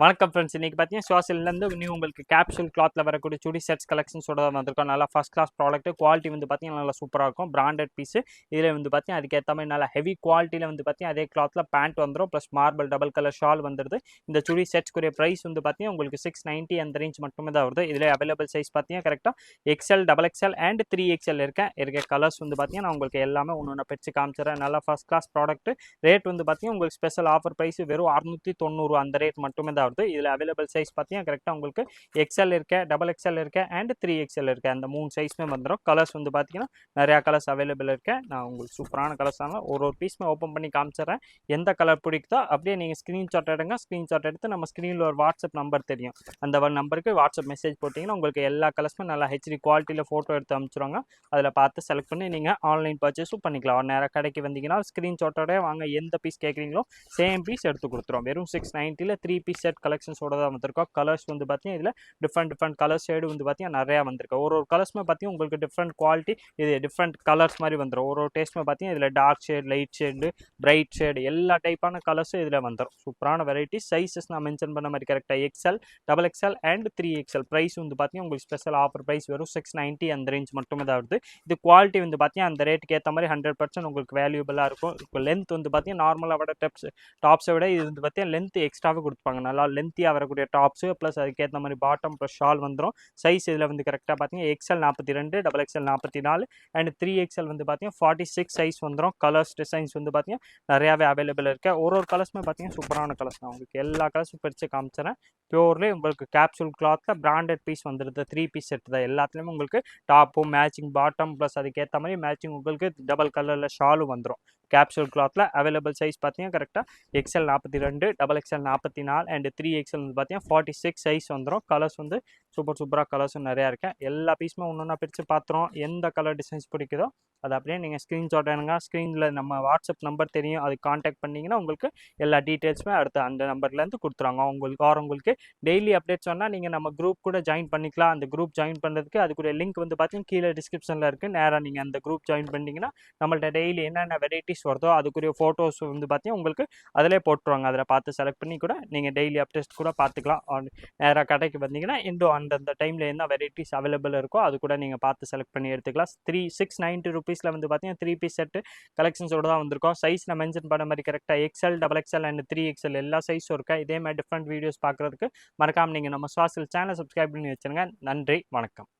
வணக்கம் ஃப்ரெண்ட்ஸ். இன்னைக்கு பார்த்தீங்கன்னா சுவாசிலேருந்து நியூ உங்களுக்கு கேப்சூல் கிளாத்தில் வரக்கூடிய சுடி செட்ஸ் கலெக்ஷன்ஸோட தான் வந்திருக்கோம். நல்லா ஃபஸ்ட் கிளாஸ் ப்ராடக்ட், குவாலிட்டி வந்து பார்த்தீங்கன்னா நல்லா சூப்பராக இருக்கும். Branded piece. இதில் வந்து பார்த்தீங்கன்னா அதுக்கேற்ற மாதிரி நல்லா ஹெவி குவாலிட்டியில் வந்து பார்த்தீங்கன்னா அதே கிளாத்தில் பேண்ட் வந்துடும். Plus marble double colour shawl வந்துடுது. இந்த சுடி செட்ஸ்க்குரிய ப்ரைஸ் வந்து பார்த்தீங்கன்னா உங்களுக்கு 690 அந்த ரேஞ்ச் மட்டுமே தான் வருது. இதில் அவைலபிள் சைஸ் பார்த்தீங்கன்னா கரெக்டாக XL, XXL அண்ட் 3XL இருக்க கலர்ஸ் வந்து பார்த்தீங்கன்னா நான் உங்களுக்கு எல்லாமே ஒன்று பிரித்து காமிச்சிடறேன். நல்லா ஃபஸ்ட் கிளாஸ் ப்ராடக்ட். ரேட் வந்து பார்த்தீங்கன்னா உங்களுக்கு ஸ்பெஷல் ஆஃபர் ப்ரைஸ் வெறும் 690 அந்த ரேட் மட்டுமே தான் வருது. இதில் அவைலபிள் சைஸ் பார்த்தீங்கன்னா கரெக்டாக உங்களுக்கு XL XXL அண்ட் 3XL அந்த 3 சைஸ்மே வந்துடும். கலர்ஸ் வந்து பார்த்தீங்கன்னா நிறையா கலர்ஸ் அவைலபிள் நான் உங்களுக்கு சூப்பரான கலர்ஸ் ஒரு பீஸ்மே ஓப்பன் பண்ணி காமிச்சிடறேன். எந்த கலர் பிடிக்குதோ அப்படியே நீங்கள் ஸ்க்ரீன்ஷாட் எடுங்க. ஸ்க்ரீன்ஷாட் எடுத்து நம்ம ஸ்க்ரீனில் ஒரு வாட்ஸ்அப் நம்பர் தெரியும், அந்த நம்பருக்கு வாட்ஸ்அப் மெசேஜ் போட்டிங்கன்னா உங்களுக்கு எல்லா கலர்ஸுமே நல்லா ஹெச்டி குவாலிட்டியில் ஃபோட்டோ எடுத்து அனுப்பிச்சிருவாங்க. அதில் பார்த்து செலக்ட் பண்ணி நீங்கள் ஆன்லைன் பர்ச்சேஸும் பண்ணிக்கலாம். நேராக கடைக்கு வந்தீங்கன்னா ஸ்க்ரீன்ஷாட்டோட வாங்க, எந்த பீஸ் கேட்குறீங்களோ சேம் பீஸ் எடுத்து கொடுத்துரும். வெறும் 690 3 பீஸ் செட் கலெக்ஷன்ஸோட தான் வந்திருக்கோம். கலர்ஸ் வந்து பார்த்தீங்கன்னா இதில் டிஃப்ரெண்ட் கலர் ஷேடு வந்து பார்த்தீங்கன்னா நிறையா வந்திருக்கு. ஒரு கலர்ஸ்மே பார்த்தீங்கன்னா உங்களுக்கு டிஃப்ரெண்ட் குவாலிட்டி, இது டிஃப்ரெண்ட் கலர்ஸ் மாதிரி வந்துடும். ஒரு டேஸ்ட்மே பார்த்தீங்கன்னா இதில் dark shade, light shade, bright shade எல்லா டைப்பான கலர்ஸும் இதில் வந்துடும். சூப்பரான வெரைட்டி. சைஸஸ் நான் மென்ஷன் பண்ண மாதிரி கரெக்டாக XL, XXL and 3XL. Price வந்து பார்த்தீங்கன்னா உங்களுக்கு ஸ்பெஷல் ஆஃபர் ப்ரைஸ் வெறும் 690 அந்த ரேஞ்ச் மட்டுமே தான் வருது. இது குவாலிட்டி வந்து பார்த்தீங்கன்னா அந்த ரேட்டுக்கு ஏற்ற மாதிரி 100% உங்களுக்கு வேல்யூபிளாக இருக்கும். இப்போ லென்த் வந்து பார்த்தீங்கன்னா நார்மலாக விட டாப்ஸை விட இது வந்து பார்த்தீங்கன்னா லென்த் எக்ஸ்ட்ராவே கொடுத்துப்பாங்க. நல்லா லென்த்தியாக வரக்கூடிய டாப்ஸு ப்ளஸ் அதுக்கேற்ற மாதிரி பாட்டம் ப்ளஸ் ஷால் வந்துடும். சைஸ் இதில் வந்து கரெக்டாக பார்த்தீங்கன்னா XL 42, XXL 44 அண்ட் 3XL வந்து பார்த்தீங்கன்னா 46 சைஸ் வந்துடும். கலர்ஸ் டிசைன்ஸ் வந்து பார்த்தீங்கன்னா நிறையாவே அவைலபிள் இருக்குது. ஒரு கலர்ஸுமே பார்த்தீங்கன்னா சூப்பரான கலர்ஸ் தான். உங்களுக்கு எல்லா கலர்ஸும் பிரித்து காமிச்சிடறேன். பியூர்லி உங்களுக்கு கேப்சூல் கிளாத்தில் பிராண்டட் பீஸ் வந்துடுது. 3 பீஸ் செட் தான். எல்லாத்துலேயுமே உங்களுக்கு டாப்பும் மேட்சிங், பாட்டம் ப்ளஸ் அதுக்கேற்ற மாதிரி மேட்சிங் உங்களுக்கு டபுள் கலரில் ஷாலும் வந்துடும். கேப்சூல் கிளாத்தில் அவைலபிள் சைஸ் பார்த்தீங்கன்னா கரெக்டாக XL 42, XXL 44 அண்ட் 3XL வந்து பார்த்தீங்கன்னா 46 சைஸ் வந்துடும். கலர்ஸ் வந்து சூப்பராக கலர்ஸும் நிறையா இருக்கேன். எல்லா பீஸுமே ஒன்று பிரித்து பார்த்துரும். எந்த கலர் டிசைன்ஸ் பிடிக்குதோ அதை அப்படியே நீங்கள் ஸ்க்ரீன்ஷாட் எடுங்க. ஸ்க்ரீனில் நம்ம வாட்ஸ்அப் நம்பர் தெரியும், அது காண்டாக்ட் பண்ணிங்கன்னா உங்களுக்கு எல்லா டீட்டெயில்ஸுமே அடுத்து அந்த நம்பர்லேருந்து கொடுத்துருவாங்க. உங்களுக்கு டெய்லி அப்டேட்ஸ் சொன்னால் நீங்கள் நம்ம குரூப் கூட ஜாயின் பண்ணிக்கலாம். அந்த குரூப் ஜாயின் பண்ணுறதுக்கு அதுக்குரிய லிங்க் வந்து பார்த்தீங்கன்னா கீழே டிஸ்கிரிப்ஷனில் இருக்குது. நேராக நீங்கள் அந்த குரூப் ஜாயின் பண்ணிங்கன்னா நம்மள்ட்ட டெய்லி என்னென்ன வெரைட்டிஸ் வருதோ அதுக்குரிய ஃபோட்டோஸ் வந்து பார்த்தீங்கன்னா உங்களுக்கு அதிலே போட்டுருவாங்க. அதில் பார்த்து செலக்ட் பண்ணி கூட நீங்கள் டெய்லி அப்டேட்ஸ் கூட பார்த்துக்கலாம். நேராக கடைக்கு வந்தீங்கன்னா இன்னும் அந்தந்த டைமில் என்ன வெரைட்டிஸ் அவைலபிள் இருக்கோ அது கூட நீங்கள் பார்த்து செலக்ட் பண்ணி எடுத்துக்கலாம். 690 ருபீஸில் வந்து பார்த்தீங்கன்னா 3 பீஸ் செட்டு கலெக்ஷன்ஸோட தான் வந்திருக்கோம். சைஸ் நான் மென்ஷன் பண்ண மாதிரி கரெக்டாக XL, XXL அண்ட் 3XL எல்லா சைஸும் இருக்கா. இதே மாதிரி டிஃப்ரெண்ட் வீடியோஸ் பார்க்குறதுக்கு மறக்காமல் நீங்கள் நம்ம சுவாசில் சேனல் சப்ஸ்கிரைப் பண்ணி வச்சுருங்க. நன்றி, வணக்கம்.